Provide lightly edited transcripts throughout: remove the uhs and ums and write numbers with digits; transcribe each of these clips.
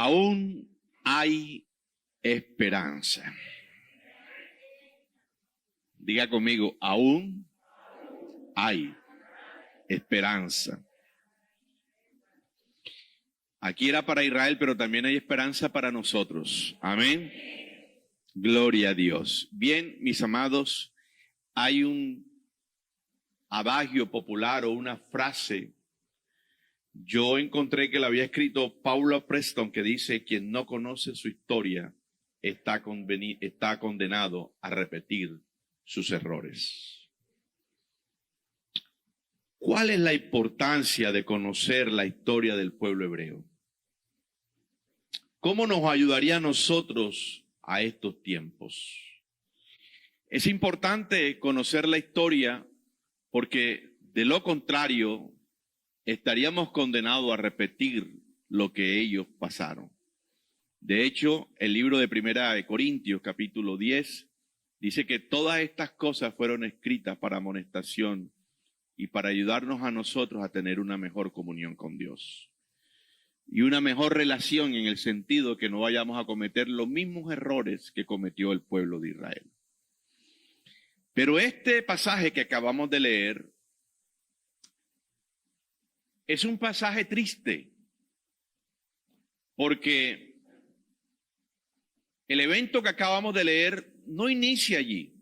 Aún hay esperanza. Diga conmigo, aún hay esperanza. Aquí era para Israel, pero también hay esperanza para nosotros. Amén. Gloria a Dios. Bien, mis amados, hay un adagio popular o una frase. Yo encontré que la había escrito Paula Preston, que dice: quien no conoce su historia está condenado a repetir sus errores. ¿Cuál es la importancia de conocer la historia del pueblo hebreo? ¿Cómo nos ayudaría a nosotros a estos tiempos? Es importante conocer la historia porque de lo contrario estaríamos condenados a repetir lo que ellos pasaron. De hecho, el libro de Primera de Corintios, capítulo 10, dice que todas estas cosas fueron escritas para amonestación y para ayudarnos a nosotros a tener una mejor comunión con Dios. Y una mejor relación en el sentido que no vayamos a cometer los mismos errores que cometió el pueblo de Israel. Pero este pasaje que acabamos de leer es un pasaje triste, porque el evento que acabamos de leer no inicia allí,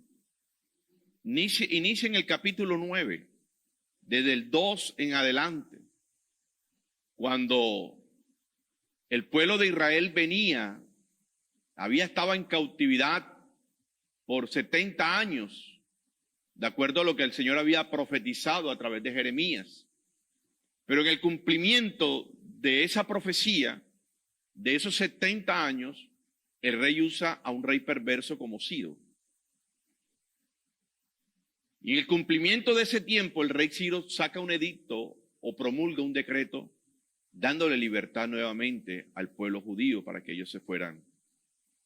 inicia en el capítulo 9, desde el 2 en adelante, cuando el pueblo de Israel había estado en cautividad por 70 años, de acuerdo a lo que el Señor había profetizado a través de Jeremías. Pero en el cumplimiento de esa profecía, de esos 70 años, el rey usa a un rey perverso como Ciro. Y en el cumplimiento de ese tiempo, el rey Ciro saca un edicto o promulga un decreto dándole libertad nuevamente al pueblo judío para que ellos se fueran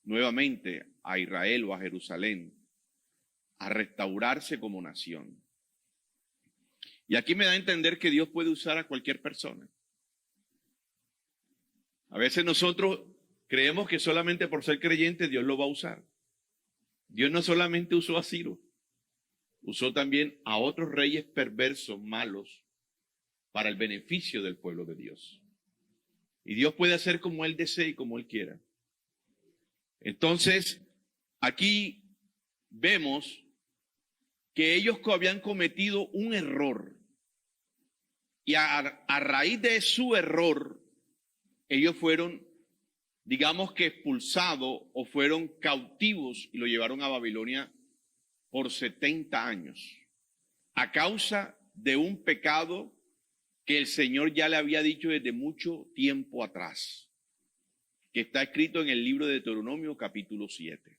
nuevamente a Israel o a Jerusalén a restaurarse como nación. Y aquí me da a entender que Dios puede usar a cualquier persona. A veces nosotros creemos que solamente por ser creyente Dios lo va a usar. Dios no solamente usó a Ciro, usó también a otros reyes perversos, malos, para el beneficio del pueblo de Dios. Y Dios puede hacer como Él desee y como Él quiera. Entonces, aquí vemos que ellos habían cometido un error. Y a raíz de su error, ellos fueron, digamos que expulsados o fueron cautivos y lo llevaron a Babilonia por 70 años. A causa de un pecado que el Señor ya le había dicho desde mucho tiempo atrás, que está escrito en el libro de Deuteronomio capítulo 7,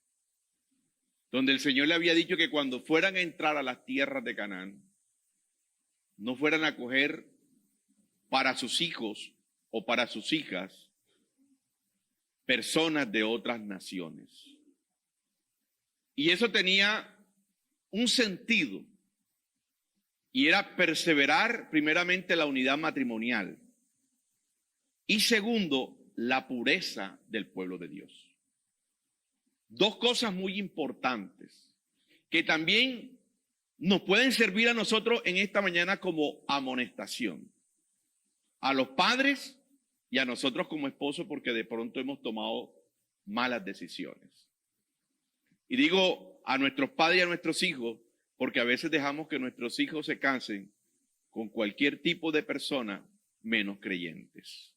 donde el Señor le había dicho que cuando fueran a entrar a las tierras de Canaán, no fueran a coger para sus hijos o para sus hijas personas de otras naciones. Y eso tenía un sentido. Y era perseverar primeramente la unidad matrimonial y segundo, la pureza del pueblo de Dios. Dos cosas muy importantes que también nos pueden servir a nosotros en esta mañana como amonestación. A los padres y a nosotros como esposos, porque de pronto hemos tomado malas decisiones. Y digo a nuestros padres y a nuestros hijos, porque a veces dejamos que nuestros hijos se casen con cualquier tipo de persona menos creyentes.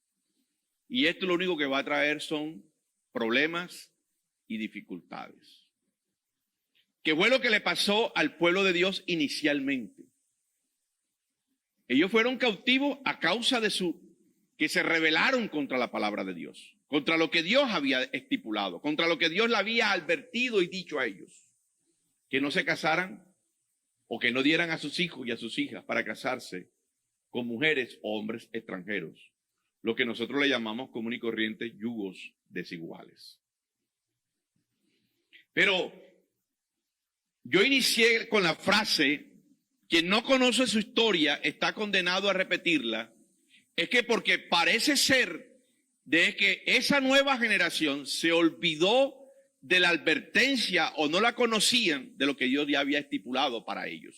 Y esto lo único que va a traer son problemas y dificultades. ¿Qué fue lo que le pasó al pueblo de Dios inicialmente? Ellos fueron cautivos a causa de que se rebelaron contra la palabra de Dios, contra lo que Dios había estipulado, contra lo que Dios le había advertido y dicho a ellos, que no se casaran o que no dieran a sus hijos y a sus hijas para casarse con mujeres o hombres extranjeros, lo que nosotros le llamamos común y corriente yugos desiguales. Pero yo inicié con la frase: quien no conoce su historia está condenado a repetirla. Es que porque parece ser de que esa nueva generación se olvidó de la advertencia o no la conocían de lo que Dios ya había estipulado para ellos.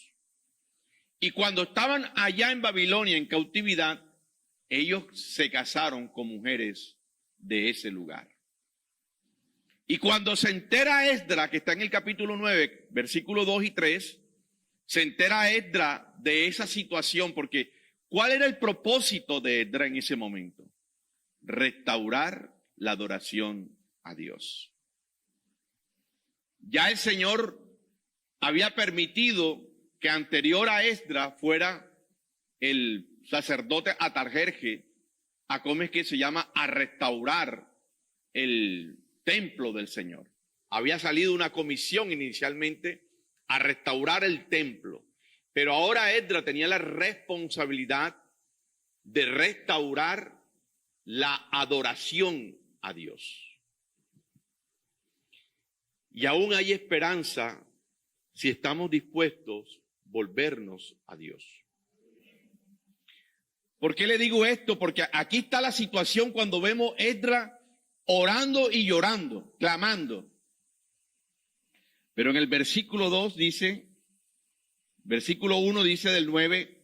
Y cuando estaban allá en Babilonia, en cautividad, ellos se casaron con mujeres de ese lugar. Y cuando se entera Esdras, que está en el capítulo 9, versículos 2 y 3, se entera Esdras de esa situación, porque ¿cuál era el propósito de Esdras en ese momento? Restaurar la adoración a Dios. Ya el Señor había permitido que anterior a Esdras fuera el sacerdote Atarjerje, a cómo es que se llama, a restaurar el templo del Señor. Había salido una comisión inicialmente a restaurar el templo, pero ahora Esdras tenía la responsabilidad de restaurar la adoración a Dios. Y aún hay esperanza si estamos dispuestos a volvernos a Dios. ¿Por qué le digo esto? Porque aquí está la situación cuando vemos Esdras orando y llorando, clamando. Pero en el versículo 2 dice, versículo 1 dice del 9,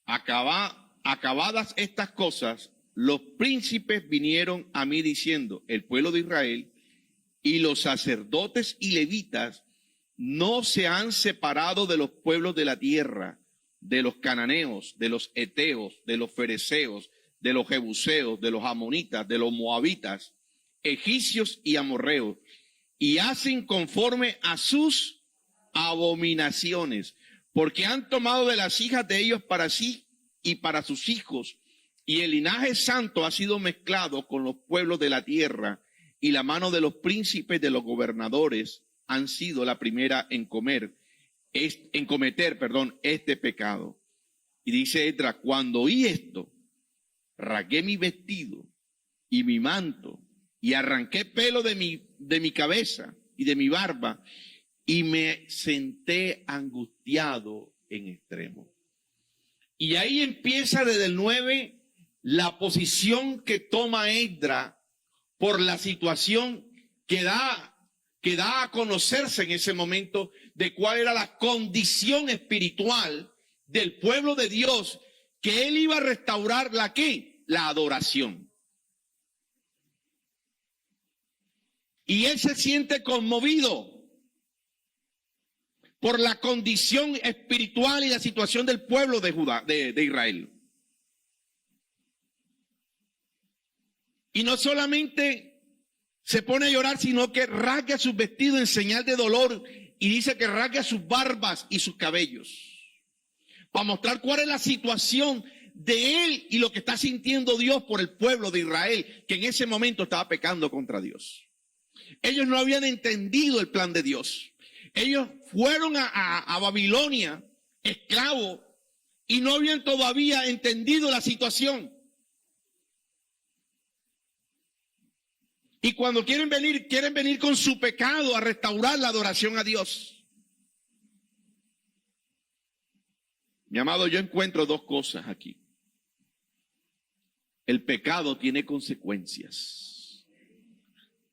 acabadas estas cosas, los príncipes vinieron a mí diciendo, el pueblo de Israel y los sacerdotes y levitas no se han separado de los pueblos de la tierra, de los cananeos, de los heteos, de los fereceos, de los jebuseos, de los amonitas, de los moabitas, egipcios y amorreos, y hacen conforme a sus abominaciones, porque han tomado de las hijas de ellos para sí y para sus hijos, y el linaje santo ha sido mezclado con los pueblos de la tierra, y la mano de los príncipes de los gobernadores han sido la primera en cometer este pecado. Y dice Esdras, cuando oí esto, rasgué mi vestido y mi manto, y arranqué pelo de mi cabeza y de mi barba, y me senté angustiado en extremo. Y ahí empieza desde el 9 la posición que toma Esdras por la situación que da a conocerse en ese momento de cuál era la condición espiritual del pueblo de Dios, que él iba a restaurar la adoración. Y él se siente conmovido por la condición espiritual y la situación del pueblo de Judá, de Israel. Y no solamente se pone a llorar, sino que rasga sus vestidos en señal de dolor y dice que rasga sus barbas y sus cabellos, para mostrar cuál es la situación de él y lo que está sintiendo Dios por el pueblo de Israel, que en ese momento estaba pecando contra Dios. Ellos no habían entendido el plan de Dios. Ellos fueron a Babilonia esclavos y no habían todavía entendido la situación. Y cuando quieren venir con su pecado a restaurar la adoración a Dios. Mi amado, yo encuentro dos cosas aquí. El pecado tiene consecuencias,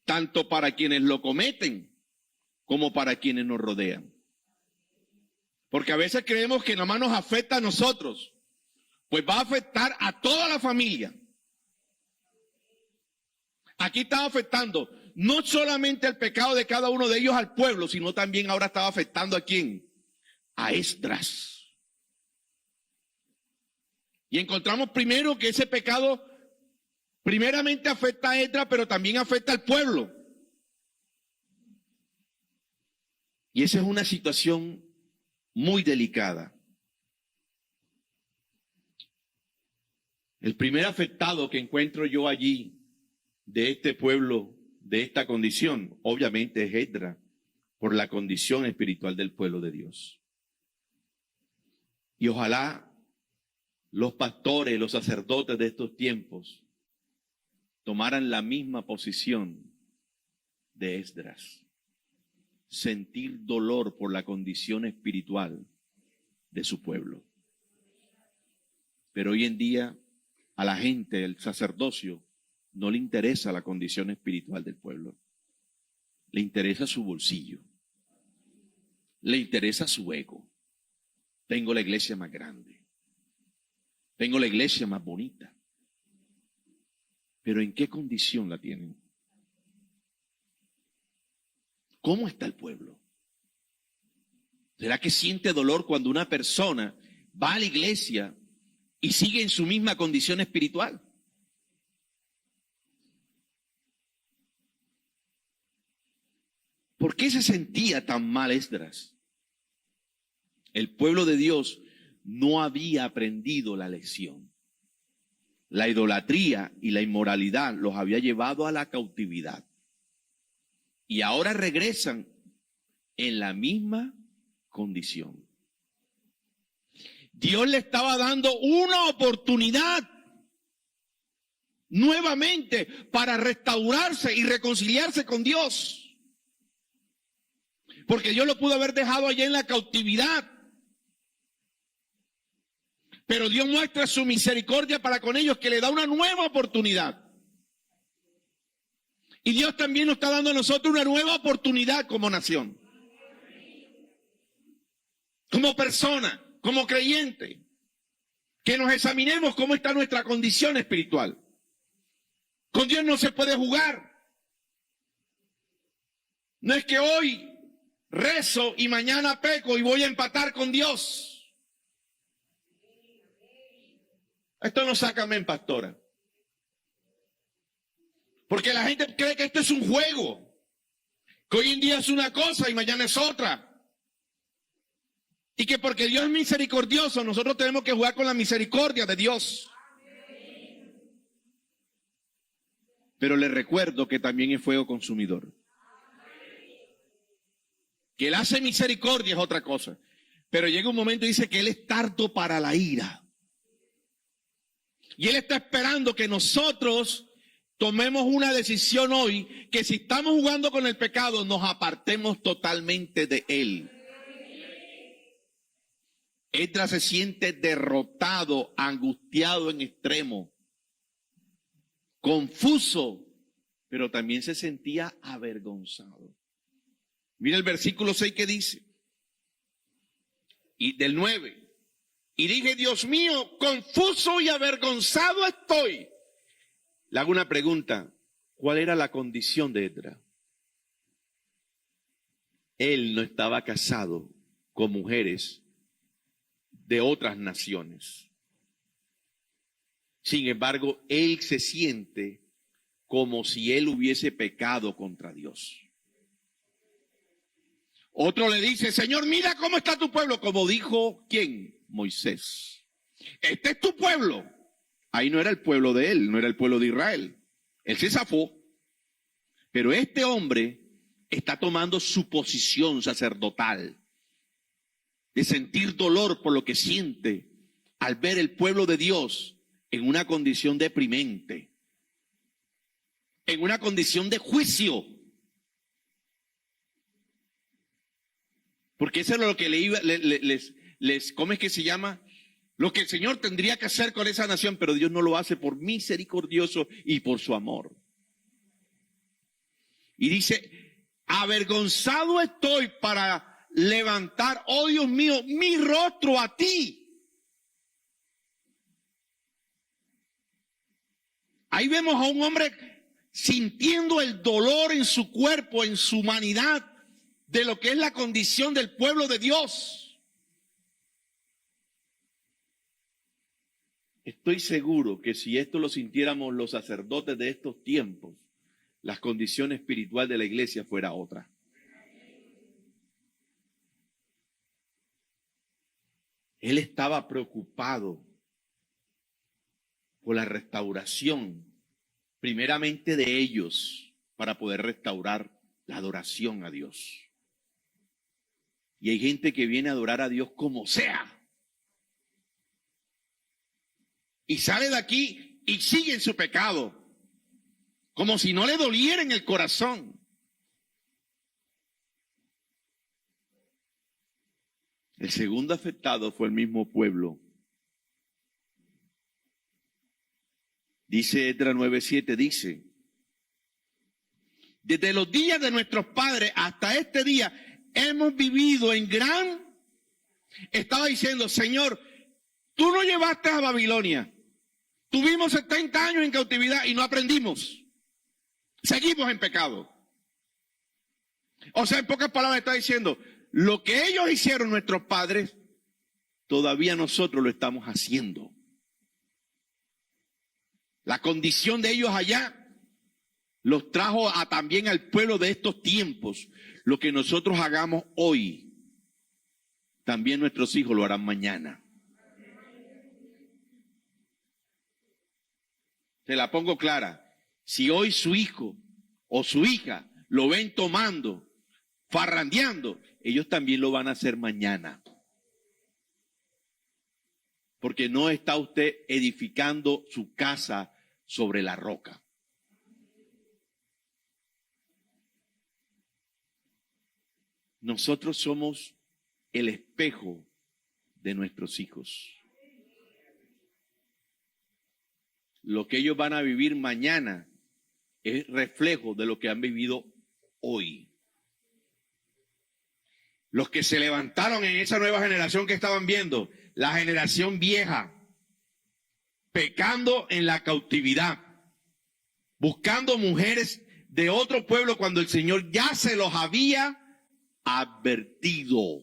tanto para quienes lo cometen como para quienes nos rodean. Porque a veces creemos que nada más nos afecta a nosotros, pues va a afectar a toda la familia. Aquí estaba afectando no solamente el pecado de cada uno de ellos al pueblo, sino también ahora estaba afectando ¿a quién? A Esdras. Y encontramos primero que ese pecado primeramente afecta a Esdras, pero también afecta al pueblo. Y esa es una situación muy delicada. El primer afectado que encuentro yo allí de este pueblo, de esta condición, obviamente es Esdras, por la condición espiritual del pueblo de Dios. Y ojalá los pastores, los sacerdotes de estos tiempos tomaran la misma posición de Esdras. Sentir dolor por la condición espiritual de su pueblo. Pero hoy en día a la gente, el sacerdocio, no le interesa la condición espiritual del pueblo. Le interesa su bolsillo. Le interesa su ego. Tengo la iglesia más grande. Tengo la iglesia más bonita. Pero ¿en qué condición la tienen? ¿Cómo está el pueblo? ¿Será que siente dolor cuando una persona va a la iglesia y sigue en su misma condición espiritual? ¿Por qué se sentía tan mal Esdras? El pueblo de Dios no había aprendido la lección. La idolatría y la inmoralidad los había llevado a la cautividad. Y ahora regresan en la misma condición. Dios le estaba dando una oportunidad nuevamente para restaurarse y reconciliarse con Dios. Porque Dios lo pudo haber dejado allá en la cautividad. Pero Dios muestra su misericordia para con ellos, que le da una nueva oportunidad. Y Dios también nos está dando a nosotros una nueva oportunidad como nación. Como persona, como creyente. Que nos examinemos cómo está nuestra condición espiritual. Con Dios no se puede jugar. No es que hoy rezo y mañana peco y voy a empatar con Dios. Esto no saca amén, pastora. Porque la gente cree que esto es un juego. Que hoy en día es una cosa y mañana es otra. Y que porque Dios es misericordioso, nosotros tenemos que jugar con la misericordia de Dios. Pero les recuerdo que también es fuego consumidor. Que Él hace misericordia es otra cosa. Pero llega un momento y dice que Él es tardo para la ira. Y Él está esperando que nosotros tomemos una decisión hoy, que si estamos jugando con el pecado, nos apartemos totalmente de Él. Esdras se siente derrotado, angustiado en extremo, confuso, pero también se sentía avergonzado. Mira el versículo 6 que dice, y del 9. Y dije, Dios mío, confuso y avergonzado estoy. Le hago una pregunta. ¿Cuál era la condición de Esdras? Él no estaba casado con mujeres de otras naciones. Sin embargo, él se siente como si él hubiese pecado contra Dios. Otro le dice, Señor, mira cómo está tu pueblo. Como dijo, ¿quién? Moisés. Este es tu pueblo. Ahí no era el pueblo de él, no era el pueblo de Israel. Él se zafó. Pero este hombre está tomando su posición sacerdotal de sentir dolor por lo que siente al ver el pueblo de Dios en una condición deprimente, en una condición de juicio. Porque eso es lo que ¿cómo es que se llama? Lo que el Señor tendría que hacer con esa nación, pero Dios no lo hace por misericordioso y por su amor. Y dice, avergonzado estoy para levantar, oh Dios mío, mi rostro a ti. Ahí vemos a un hombre sintiendo el dolor en su cuerpo, en su humanidad, de lo que es la condición del pueblo de Dios. Estoy seguro que si esto lo sintiéramos los sacerdotes de estos tiempos, la condición espiritual de la iglesia fuera otra. Él estaba preocupado por la restauración, primeramente de ellos, para poder restaurar la adoración a Dios. Y hay gente que viene a adorar a Dios como sea. Y sale de aquí y sigue en su pecado, como si no le doliera en el corazón. El segundo afectado fue el mismo pueblo. Dice Esdras 9:7, dice, desde los días de nuestros padres hasta este día hemos vivido en gran... Estaba diciendo, Señor, tú nos llevaste a Babilonia. Tuvimos 70 años en cautividad y no aprendimos. Seguimos en pecado. O sea, en pocas palabras está diciendo, lo que ellos hicieron nuestros padres, todavía nosotros lo estamos haciendo. La condición de ellos allá los trajo también al pueblo de estos tiempos. Lo que nosotros hagamos hoy, también nuestros hijos lo harán mañana. Se la pongo clara. Si hoy su hijo o su hija lo ven tomando, farrandeando, ellos también lo van a hacer mañana. Porque no está usted edificando su casa sobre la roca. Nosotros somos el espejo de nuestros hijos. Lo que ellos van a vivir mañana es reflejo de lo que han vivido hoy. Los que se levantaron en esa nueva generación que estaban viendo, la generación vieja, pecando en la cautividad, buscando mujeres de otro pueblo cuando el Señor ya se los había advertido.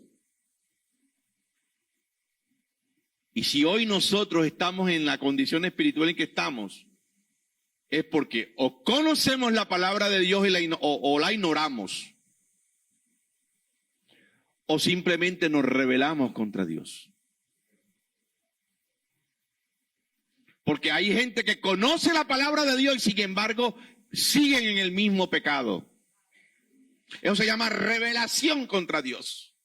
Y si hoy nosotros estamos en la condición espiritual en que estamos, es porque o conocemos la palabra de Dios o la ignoramos, o simplemente nos rebelamos contra Dios. Porque hay gente que conoce la palabra de Dios y sin embargo siguen en el mismo pecado. Eso se llama rebelación contra Dios.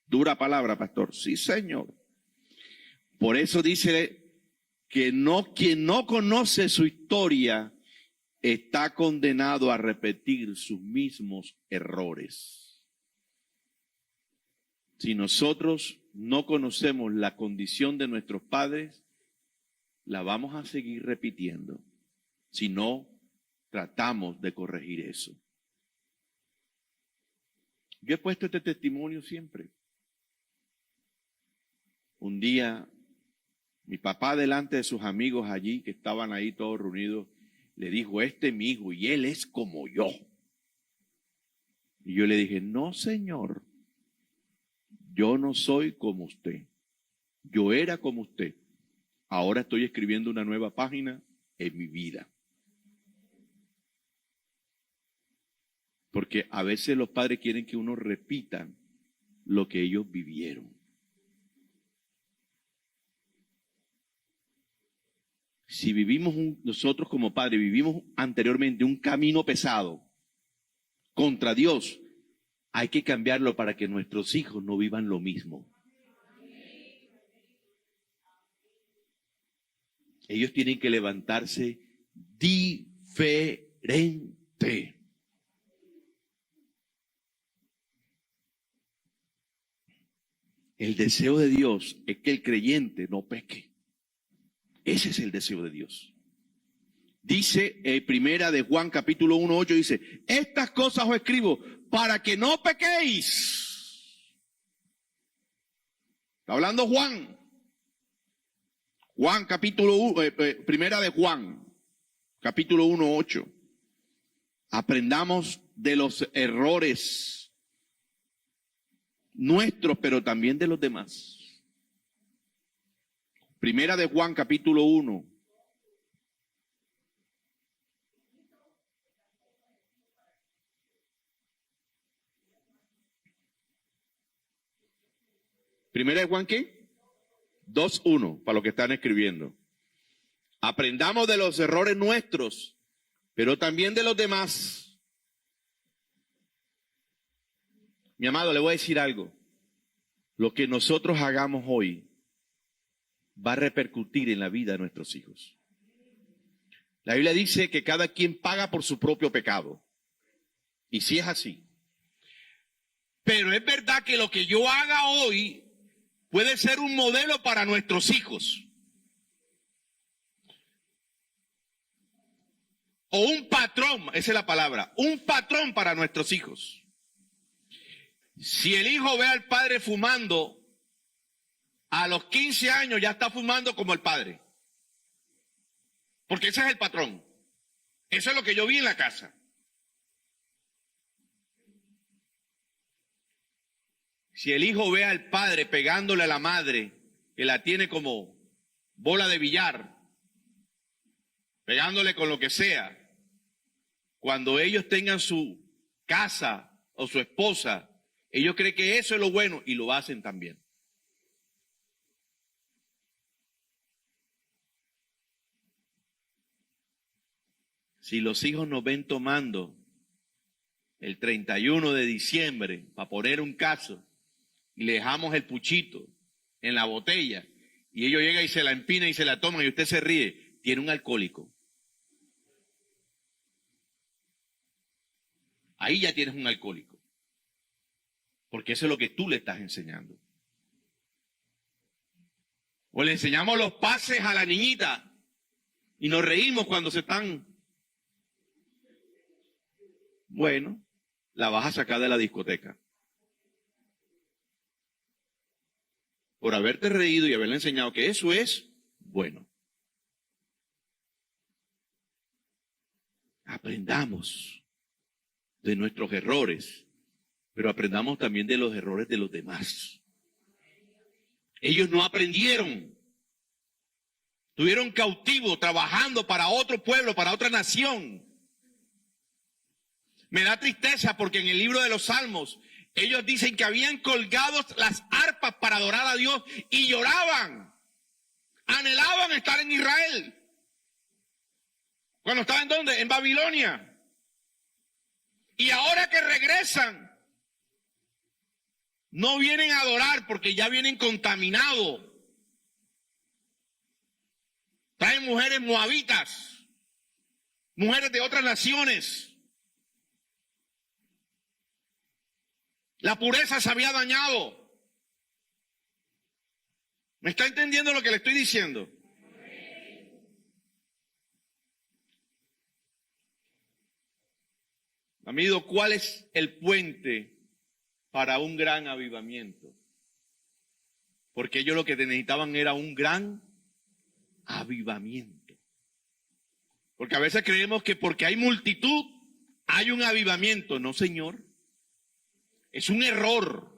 Dura palabra, pastor. Sí, Señor. Por eso dice que quien no conoce su historia está condenado a repetir sus mismos errores. Si nosotros no conocemos la condición de nuestros padres, la vamos a seguir repitiendo si no tratamos de corregir eso. Yo he puesto este testimonio siempre. Un día, mi papá delante de sus amigos allí, que estaban ahí todos reunidos, le dijo, este es mi hijo y él es como yo. Y yo le dije, no, señor, yo no soy como usted. Yo era como usted. Ahora estoy escribiendo una nueva página en mi vida. Porque a veces los padres quieren que uno repita lo que ellos vivieron. Si vivimos nosotros como padres, vivimos anteriormente un camino pesado contra Dios, hay que cambiarlo para que nuestros hijos no vivan lo mismo. Ellos tienen que levantarse diferente. El deseo de Dios es que el creyente no peque. Ese es el deseo de Dios. Dice primera de Juan capítulo 1:8, dice, estas cosas os escribo para que no pequéis. Está hablando Juan. Juan capítulo 1, primera de Juan, capítulo 1:8. Aprendamos de los errores nuestros, pero también de los demás. Primera de Juan, capítulo 1. Primera de Juan, ¿qué? 2:1, para los que están escribiendo. Aprendamos de los errores nuestros, pero también de los demás. Mi amado, le voy a decir algo. Lo que nosotros hagamos hoy va a repercutir en la vida de nuestros hijos. La Biblia dice que cada quien paga por su propio pecado. Y sí es así. Pero es verdad que lo que yo haga hoy puede ser un modelo para nuestros hijos. o un patrón, esa es la palabra, un patrón para nuestros hijos. Si el hijo ve al padre fumando, a los 15 años ya está fumando como el padre. Porque ese es el patrón. Eso es lo que yo vi en la casa. Si el hijo ve al padre pegándole a la madre, que la tiene como bola de billar, pegándole con lo que sea, cuando ellos tengan su casa o su esposa, ellos creen que eso es lo bueno y lo hacen también. Si los hijos nos ven tomando el 31 de diciembre, para poner un caso, y le dejamos el puchito en la botella, y ellos llegan y se la empinan y se la toman, y usted se ríe, tiene un alcohólico. Ahí ya tienes un alcohólico. Porque eso es lo que tú le estás enseñando. O le enseñamos los pases a la niñita, y nos reímos cuando se están... Bueno, la vas a sacar de la discoteca. Por haberte reído y haberle enseñado que eso es bueno. Aprendamos de nuestros errores, pero aprendamos también de los errores de los demás. Ellos no aprendieron. Estuvieron cautivos, trabajando para otro pueblo, para otra nación. Me da tristeza porque en el libro de los Salmos, ellos dicen que habían colgado las arpas para adorar a Dios y lloraban. Anhelaban estar en Israel. Cuando estaban, ¿dónde? En Babilonia. Y ahora que regresan, no vienen a adorar porque ya vienen contaminados. Traen mujeres moabitas, mujeres de otras naciones. La pureza se había dañado. ¿Me está entendiendo lo que le estoy diciendo? Amigo, ¿cuál es el puente para un gran avivamiento? Porque ellos lo que necesitaban era un gran avivamiento. Porque a veces creemos que porque hay multitud, hay un avivamiento. No, señor. Es un error.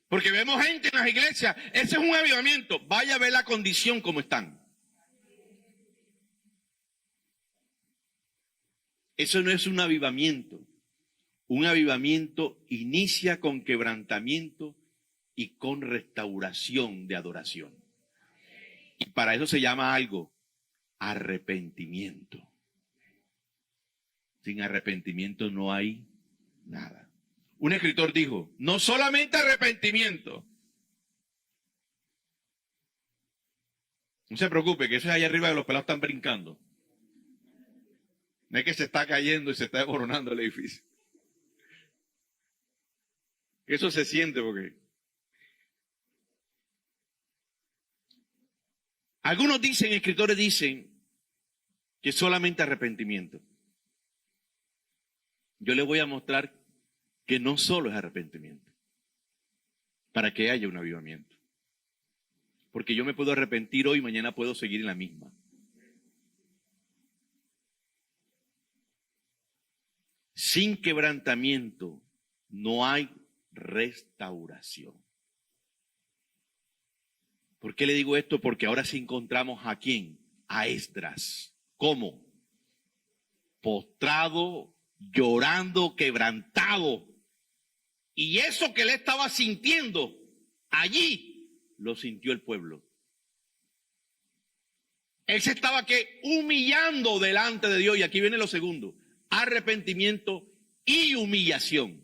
Porque vemos gente en las iglesias, ese es un avivamiento. Vaya a ver la condición como están. Eso no es un avivamiento. Un avivamiento inicia con quebrantamiento y con restauración de adoración. Y para eso se llama algo arrepentimiento. Sin arrepentimiento no hay nada. Un escritor dijo, no solamente arrepentimiento. No se preocupe, que eso es allá arriba que los pelados están brincando. No es que se está cayendo y se está desmoronando el edificio. Eso se siente porque... Algunos dicen, escritores dicen, que solamente arrepentimiento. Yo les voy a mostrar que no solo es arrepentimiento, para que haya un avivamiento. Porque yo me puedo arrepentir hoy y mañana puedo seguir en la misma. Sin quebrantamiento no hay restauración. ¿Por qué le digo esto? Porque ahora sí encontramos a quién, a Esdras. ¿Cómo? Postrado, llorando, quebrantado. Y eso que él estaba sintiendo, allí lo sintió el pueblo. Él se estaba humillando delante de Dios. Y aquí viene lo segundo, arrepentimiento y humillación.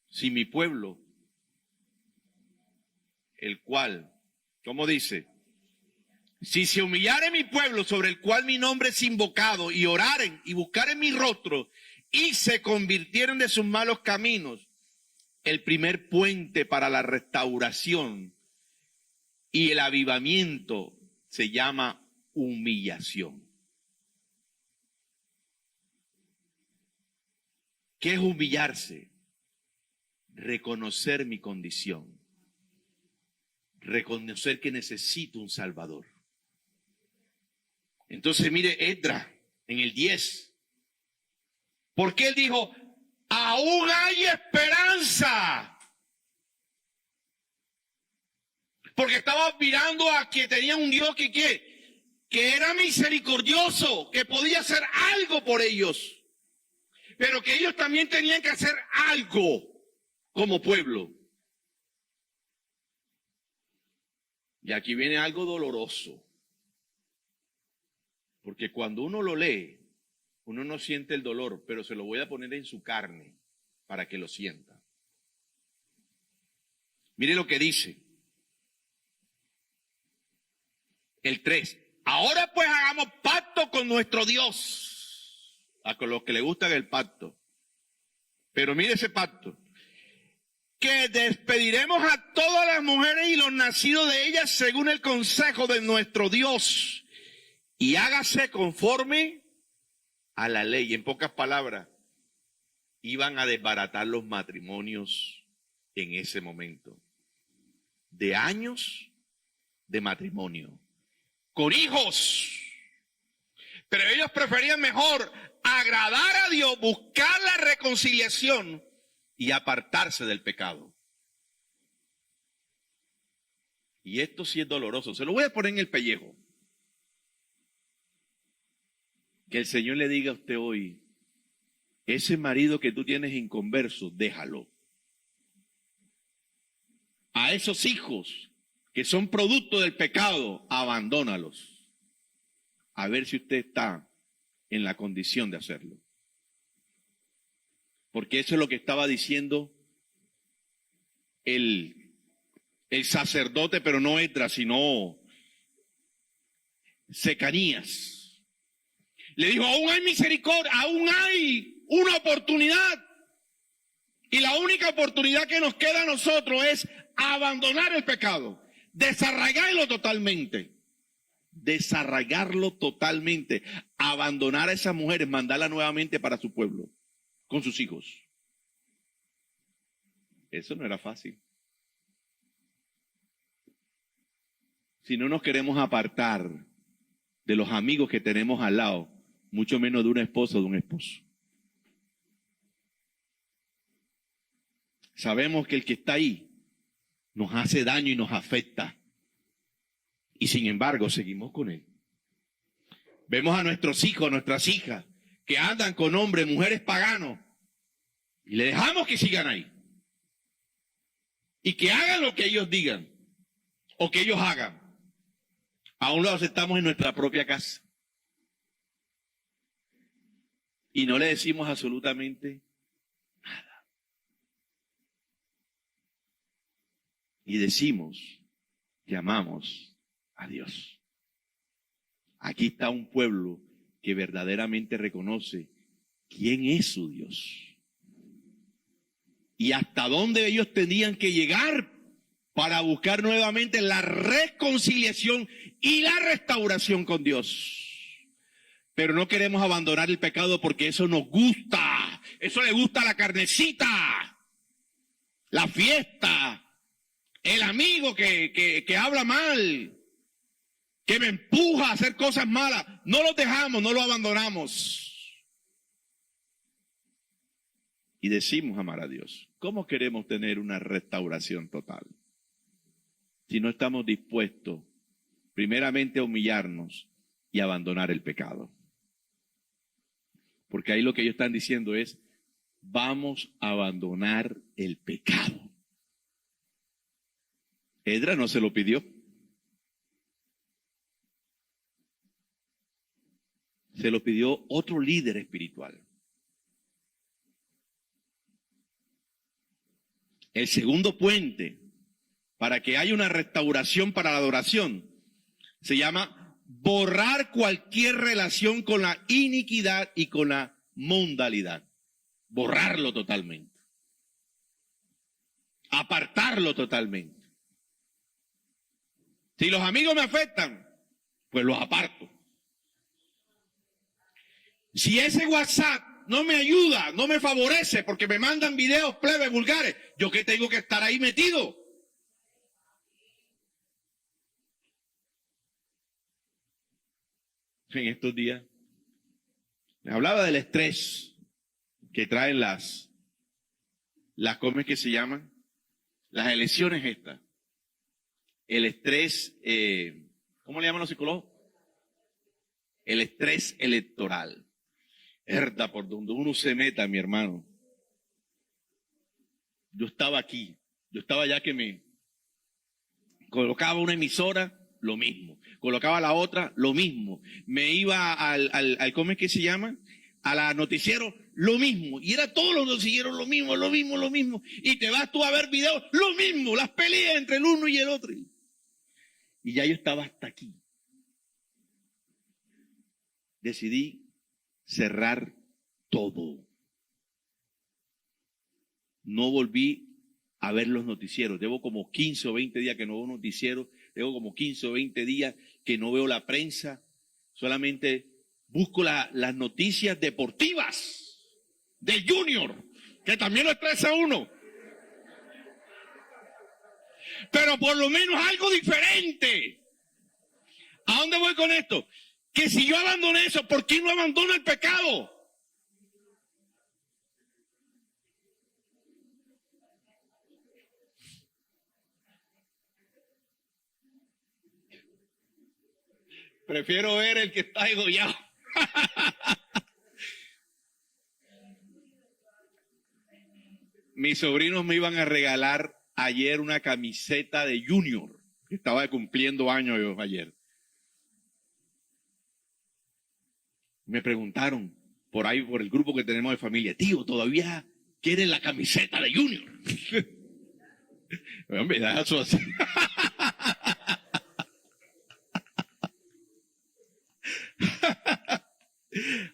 Si mi pueblo, el cual, ¿cómo dice? Si se humillare mi pueblo sobre el cual mi nombre es invocado y oraren y buscaren mi rostro y se convirtieren de sus malos caminos, el primer puente para la restauración y el avivamiento se llama humillación. ¿Qué es humillarse? Reconocer mi condición. Reconocer que necesito un Salvador. Entonces mire Esdras en el 10. Porque él dijo, aún hay esperanza. Porque estaba mirando a que tenía un Dios que era misericordioso, que podía hacer algo por ellos. Pero que ellos también tenían que hacer algo como pueblo. Y aquí viene algo doloroso. Porque cuando uno lo lee, uno no siente el dolor, pero se lo voy a poner en su carne para que lo sienta. Mire lo que dice. El 3. Ahora pues hagamos pacto con nuestro Dios. A los que le gustan el pacto. Pero mire ese pacto. Que despediremos a todas las mujeres y los nacidos de ellas según el consejo de nuestro Dios. Y hágase conforme a la ley. En pocas palabras, iban a desbaratar los matrimonios en ese momento. De años de matrimonio. Con hijos. Pero ellos preferían mejor agradar a Dios, buscar la reconciliación y apartarse del pecado. Y esto sí es doloroso. Se lo voy a poner en el pellejo. Que el Señor le diga a usted hoy, ese marido que tú tienes inconverso, déjalo. A esos hijos que son producto del pecado, abandónalos. A ver si usted está en la condición de hacerlo. Porque eso es lo que estaba diciendo el sacerdote, pero no Esdras, sino Secanías. Le dijo, aún hay misericordia, aún hay una oportunidad. Y la única oportunidad que nos queda a nosotros es abandonar el pecado, desarraigarlo totalmente. Desarraigarlo totalmente, abandonar a esas mujeres, mandarlas nuevamente para su pueblo, con sus hijos. Eso no era fácil. Si no nos queremos apartar de los amigos que tenemos al lado, mucho menos de una esposa o de un esposo. Sabemos que el que está ahí nos hace daño y nos afecta. Y sin embargo, seguimos con él. Vemos a nuestros hijos, a nuestras hijas, que andan con hombres, mujeres paganos, y le dejamos que sigan ahí. Y que hagan lo que ellos digan, o que ellos hagan. Aún lo aceptamos en nuestra propia casa. Y no le decimos absolutamente nada. Y decimos que amamos a Dios. Aquí está un pueblo que verdaderamente reconoce quién es su Dios. Y hasta dónde ellos tenían que llegar para buscar nuevamente la reconciliación y la restauración con Dios. Pero no queremos abandonar el pecado porque eso nos gusta. Eso le gusta a la carnecita, la fiesta, el amigo que habla mal, que me empuja a hacer cosas malas. No los dejamos, no los abandonamos. Y decimos amar a Dios. ¿Cómo queremos tener una restauración total? Si no estamos dispuestos, primeramente, a humillarnos y abandonar el pecado. Porque ahí lo que ellos están diciendo es, vamos a abandonar el pecado. Esdras no se lo pidió. Se lo pidió otro líder espiritual. El segundo puente para que haya una restauración para la adoración se llama borrar cualquier relación con la iniquidad y con la mundalidad. Borrarlo totalmente. Apartarlo totalmente. Si los amigos me afectan, pues los aparto. Si ese WhatsApp no me ayuda, no me favorece, porque me mandan videos plebes vulgares, ¿yo qué tengo que estar ahí metido? En estos días me hablaba del estrés que traen ¿cómo es que se llaman? Las elecciones estas. El estrés, ¿cómo le llaman los psicólogos? El estrés electoral. Herda, por donde uno se meta, mi hermano. Yo estaba aquí, yo estaba ya que me colocaba una emisora, lo mismo. Colocaba la otra, lo mismo. Me iba al ¿cómo es que se llama? A la noticiero, lo mismo. Y era todos los noticieros lo mismo, lo mismo, lo mismo. Y te vas tú a ver videos, lo mismo. Las peleas entre el uno y el otro. Y ya yo estaba hasta aquí. Decidí cerrar todo. No volví a ver los noticieros. Llevo como 15 o 20 días que no veo noticieros. Llevo como 15 o 20 días que no veo la prensa. Solamente busco las noticias deportivas de Junior, que también lo estresa a uno. Pero por lo menos algo diferente. ¿A dónde voy con esto? Que si yo abandoné eso, ¿por qué no abandono el pecado? Prefiero ver el que está degollado. Mis sobrinos me iban a regalar ayer una camiseta de Junior, que estaba cumpliendo años yo ayer. Me preguntaron por ahí, por el grupo que tenemos de familia, tío, ¿todavía quieren la camiseta de Junior? Me da eso así.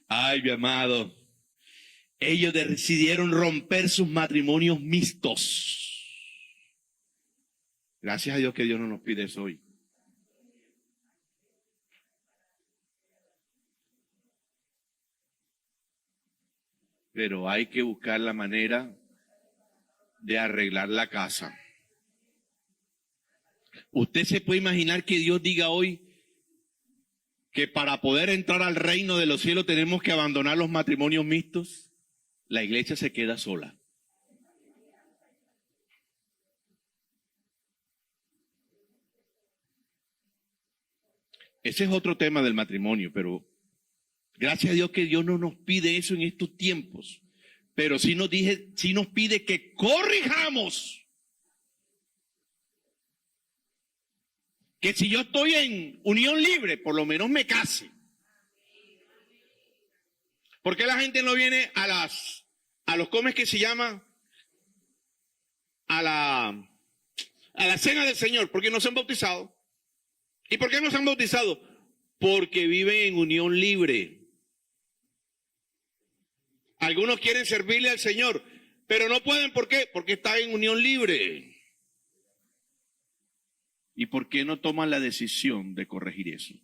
Ay, mi amado. Ellos decidieron romper sus matrimonios mixtos. Gracias a Dios que Dios no nos pide eso hoy. Pero hay que buscar la manera de arreglar la casa. ¿Usted se puede imaginar que Dios diga hoy que para poder entrar al reino de los cielos tenemos que abandonar los matrimonios mixtos? La iglesia se queda sola. Ese es otro tema del matrimonio, pero gracias a Dios que Dios no nos pide eso en estos tiempos, pero sí nos pide que corrijamos. Que si yo estoy en unión libre, por lo menos me case. ¿Por qué la gente no viene a los ¿cómo es que se llama? A la cena del Señor? Porque no se han bautizado. ¿Y por qué no se han bautizado? Porque viven en unión libre. Algunos quieren servirle al Señor, pero no pueden. ¿Por qué? Porque están en unión libre. ¿Y por qué no toman la decisión de corregir eso?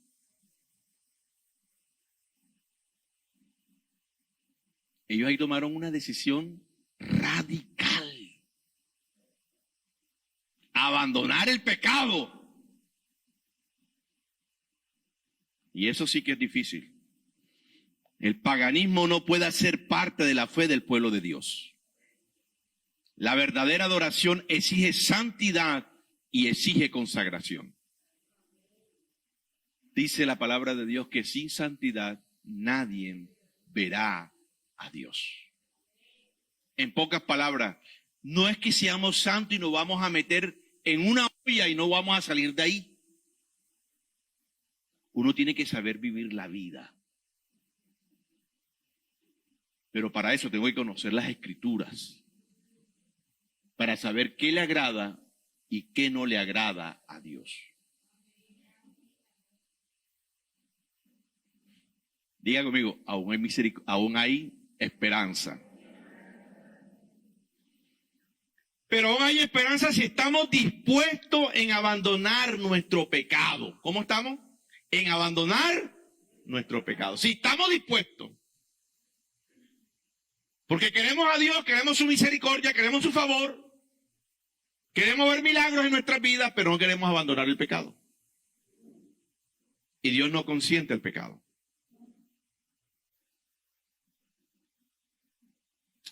Ellos ahí tomaron una decisión radical. Abandonar el pecado. Y eso sí que es difícil. El paganismo no puede ser parte de la fe del pueblo de Dios. La verdadera adoración exige santidad y exige consagración. Dice la palabra de Dios que sin santidad nadie verá a Dios. En pocas palabras, no es que seamos santos y nos vamos a meter en una olla y no vamos a salir de ahí. Uno tiene que saber vivir la vida. Pero para eso tengo que conocer las Escrituras, para saber qué le agrada y qué no le agrada a Dios. Diga conmigo, aún hay esperanza. Pero aún hay esperanza si estamos dispuestos en abandonar nuestro pecado. ¿Cómo estamos? en abandonar nuestro pecado. Si estamos dispuestos, porque queremos a Dios, queremos su misericordia, queremos su favor, queremos ver milagros en nuestras vidas, pero no queremos abandonar el pecado. Y Dios no consiente el pecado.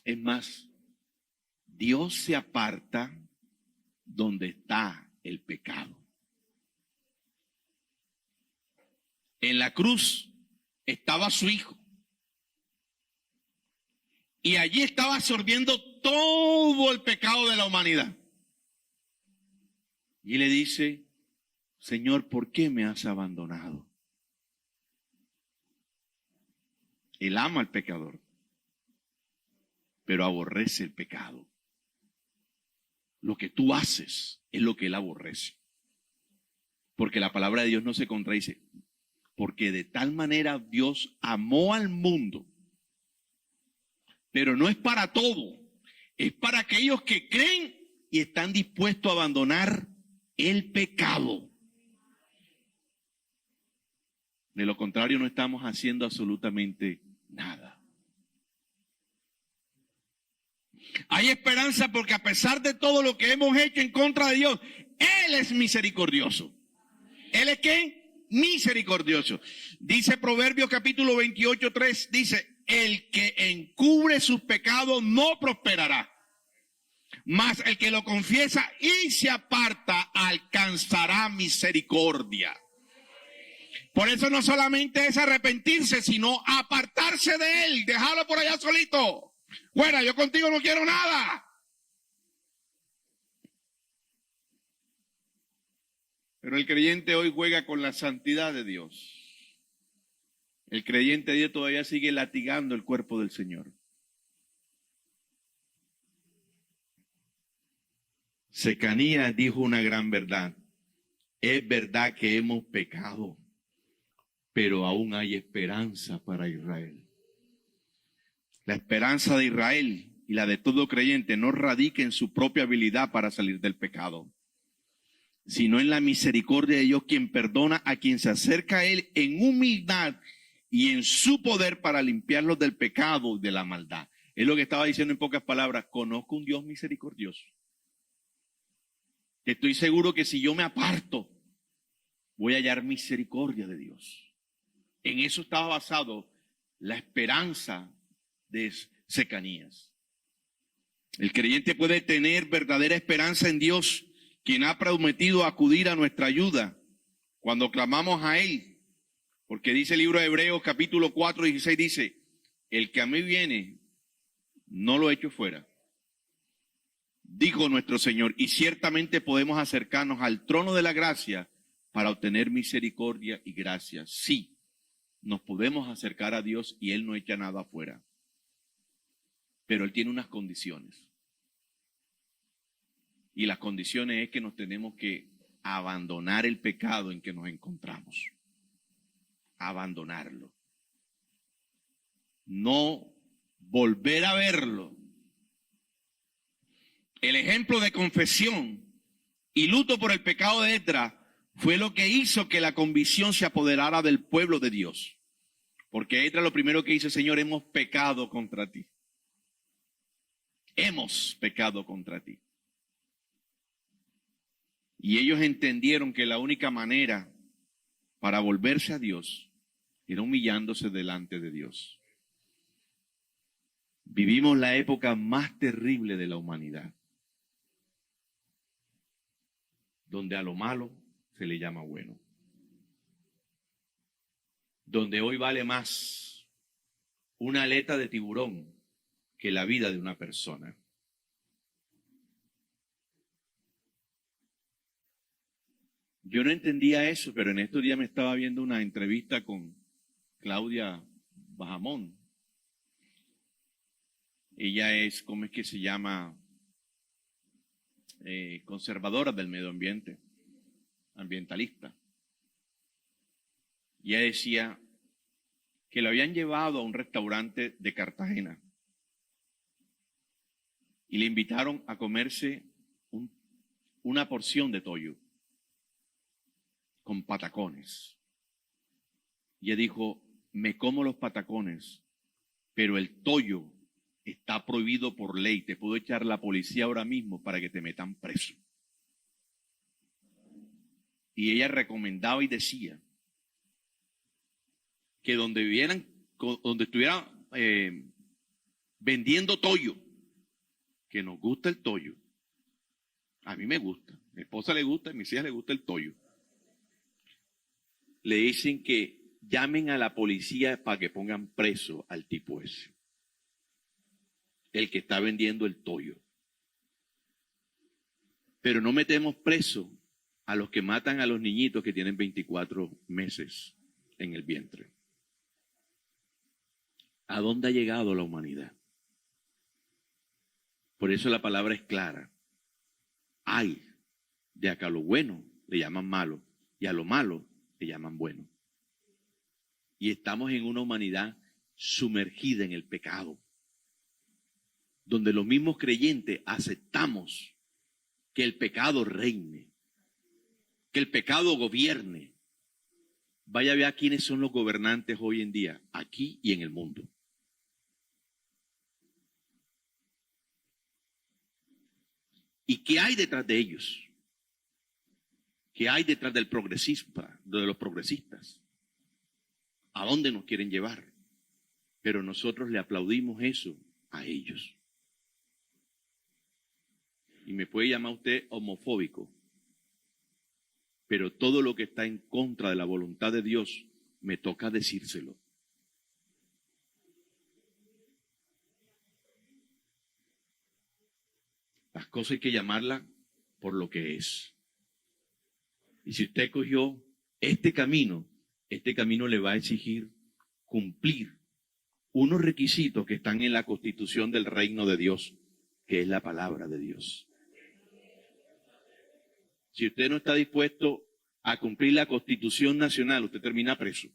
Es más, Dios se aparta donde está el pecado. En la cruz estaba su Hijo. Y allí estaba absorbiendo todo el pecado de la humanidad. Y le dice, Señor, ¿por qué me has abandonado? Él ama al pecador, pero aborrece el pecado. Lo que tú haces es lo que él aborrece. Porque la palabra de Dios no se contradice. Porque de tal manera Dios amó al mundo. Pero no es para todo. Es para aquellos que creen y están dispuestos a abandonar el pecado. De lo contrario, no estamos haciendo absolutamente nada. Hay esperanza porque a pesar de todo lo que hemos hecho en contra de Dios, Él es misericordioso. ¿Él es qué? Misericordioso. Dice Proverbios capítulo 28:3, dice, el que encubre sus pecados no prosperará, mas el que lo confiesa y se aparta alcanzará misericordia. Por eso no solamente es arrepentirse, sino apartarse de él, dejarlo por allá solito. Fuera, yo contigo no quiero nada. Pero el creyente hoy juega con la santidad de Dios. El creyente hoy todavía sigue latigando el cuerpo del Señor. Secanías dijo una gran verdad. Es verdad que hemos pecado, pero aún hay esperanza para Israel. La esperanza de Israel y la de todo creyente no radica en su propia habilidad para salir del pecado, sino en la misericordia de Dios, quien perdona a quien se acerca a Él en humildad y en su poder para limpiarlos del pecado y de la maldad. Es lo que estaba diciendo en pocas palabras. Conozco un Dios misericordioso. Estoy seguro que si yo me aparto, voy a hallar misericordia de Dios. En eso estaba basado la esperanza de Secanías. El creyente puede tener verdadera esperanza en Dios, quien ha prometido acudir a nuestra ayuda cuando clamamos a Él. Porque dice el libro de Hebreos capítulo 4:16, dice, el que a mí viene, no lo echo fuera. Dijo nuestro Señor, y ciertamente podemos acercarnos al trono de la gracia para obtener misericordia y gracia. Sí, nos podemos acercar a Dios y Él no echa nada afuera. Pero Él tiene unas condiciones. Y las condiciones es que nos tenemos que abandonar el pecado en que nos encontramos. Abandonarlo. No volver a verlo. El ejemplo de confesión y luto por el pecado de Esdras fue lo que hizo que la convicción se apoderara del pueblo de Dios. Porque Esdras lo primero que dice, Señor, hemos pecado contra ti. Hemos pecado contra ti. Y ellos entendieron que la única manera para volverse a Dios era humillándose delante de Dios. Vivimos la época más terrible de la humanidad, donde a lo malo se le llama bueno. Donde hoy vale más una aleta de tiburón que la vida de una persona. Yo no entendía eso, pero en estos días me estaba viendo una entrevista con Claudia Bajamón. Ella es, ¿cómo es que se llama? Conservadora del medio ambiente, ambientalista. Y ella decía que lo habían llevado a un restaurante de Cartagena y le invitaron a comerse una porción de toyo con patacones. Y ella dijo, me como los patacones, pero el toyo está prohibido por ley. Te puedo echar la policía ahora mismo para que te metan preso. Y ella recomendaba y decía que donde vivieran, donde estuvieran vendiendo toyo, que nos gusta el toyo. A mí me gusta, a mi esposa le gusta, a mis hijas le gusta el toyo. Le dicen que llamen a la policía para que pongan preso al tipo ese, el que está vendiendo el toyo. Pero no metemos preso a los que matan a los niñitos que tienen 24 meses en el vientre. ¿A dónde ha llegado la humanidad? Por eso la palabra es clara. Hay de acá a lo bueno le llaman malo y a lo malo le llaman bueno. Y estamos en una humanidad sumergida en el pecado, donde los mismos creyentes aceptamos que el pecado reine, que el pecado gobierne. Vaya a ver quiénes son los gobernantes hoy en día, aquí y en el mundo. ¿Y qué hay detrás de ellos? ¿Qué hay detrás del progresismo, de los progresistas? ¿A dónde nos quieren llevar? Pero nosotros le aplaudimos eso a ellos. Y me puede llamar usted homofóbico, pero todo lo que está en contra de la voluntad de Dios, me toca decírselo. Las cosas hay que llamarlas por lo que es. Y si usted cogió este camino le va a exigir cumplir unos requisitos que están en la Constitución del Reino de Dios, que es la palabra de Dios. Si usted no está dispuesto a cumplir la Constitución Nacional, usted termina preso.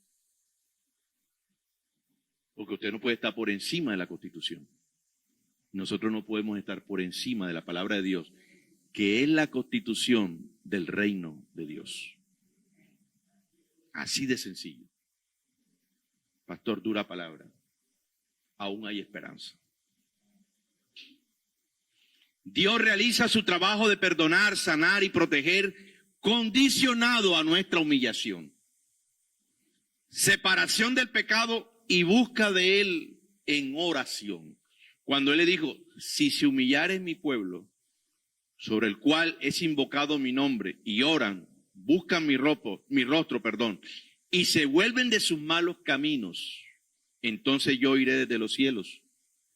Porque usted no puede estar por encima de la Constitución. Nosotros no podemos estar por encima de la palabra de Dios, que es la Constitución del Reino de Dios. Así de sencillo. Pastor, dura palabra. Aún hay esperanza. Dios realiza su trabajo de perdonar, sanar y proteger, condicionado a nuestra humillación, separación del pecado y busca de él en oración. Cuando él le dijo, si se humillare mi pueblo, sobre el cual es invocado mi nombre, y oran, buscan mi rostro, y se vuelven de sus malos caminos, entonces yo iré desde los cielos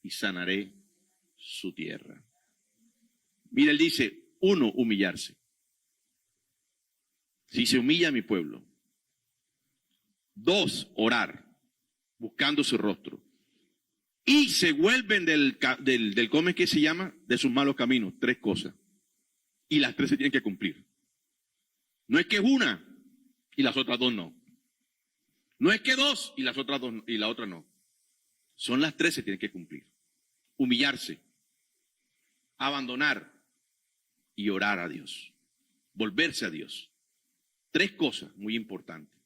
y sanaré su tierra. Mira, él dice, 1, humillarse. Si se humilla mi pueblo. 2, orar, buscando su rostro. Y se vuelven ¿cómo es que se llama? De sus malos caminos. 3 cosas. Y las 3 se tienen que cumplir. No es que es una y las otras 2 no. No es que 2 y las otras 2 y la otra no. Son las 3 se tienen que cumplir. Humillarse, abandonar y orar a Dios. Volverse a Dios. 3 cosas muy importantes.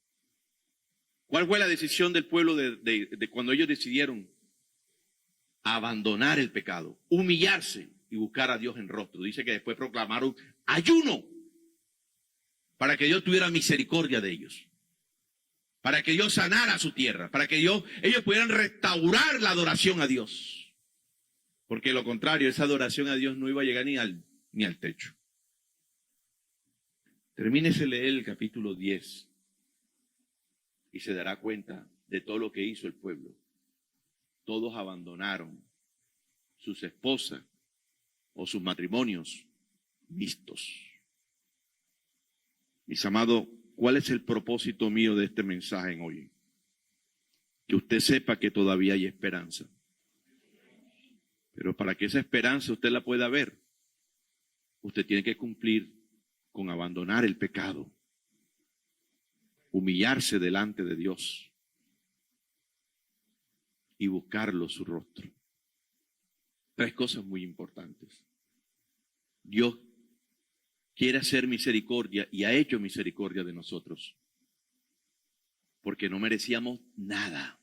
¿Cuál fue la decisión del pueblo de cuando ellos decidieron abandonar el pecado? Humillarse y buscar a Dios en rostro. Dice que después proclamaron ayuno para que Dios tuviera misericordia de ellos, para que Dios sanara su tierra, para que ellos pudieran restaurar la adoración a Dios. Porque de lo contrario, esa adoración a Dios no iba a llegar ni al techo. Termínese de leer el capítulo 10 y se dará cuenta de todo lo que hizo el pueblo. Todos abandonaron sus esposas o sus matrimonios mixtos. Mis amados, ¿cuál es el propósito mío de este mensaje en hoy? Que usted sepa que todavía hay esperanza. Pero para que esa esperanza usted la pueda ver, usted tiene que cumplir con abandonar el pecado, humillarse delante de Dios y buscarlo su rostro. 3 cosas muy importantes. Dios quiere hacer misericordia y ha hecho misericordia de nosotros. porque no merecíamos nada.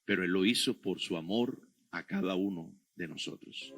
Pero Él lo hizo por su amor a cada uno de nosotros.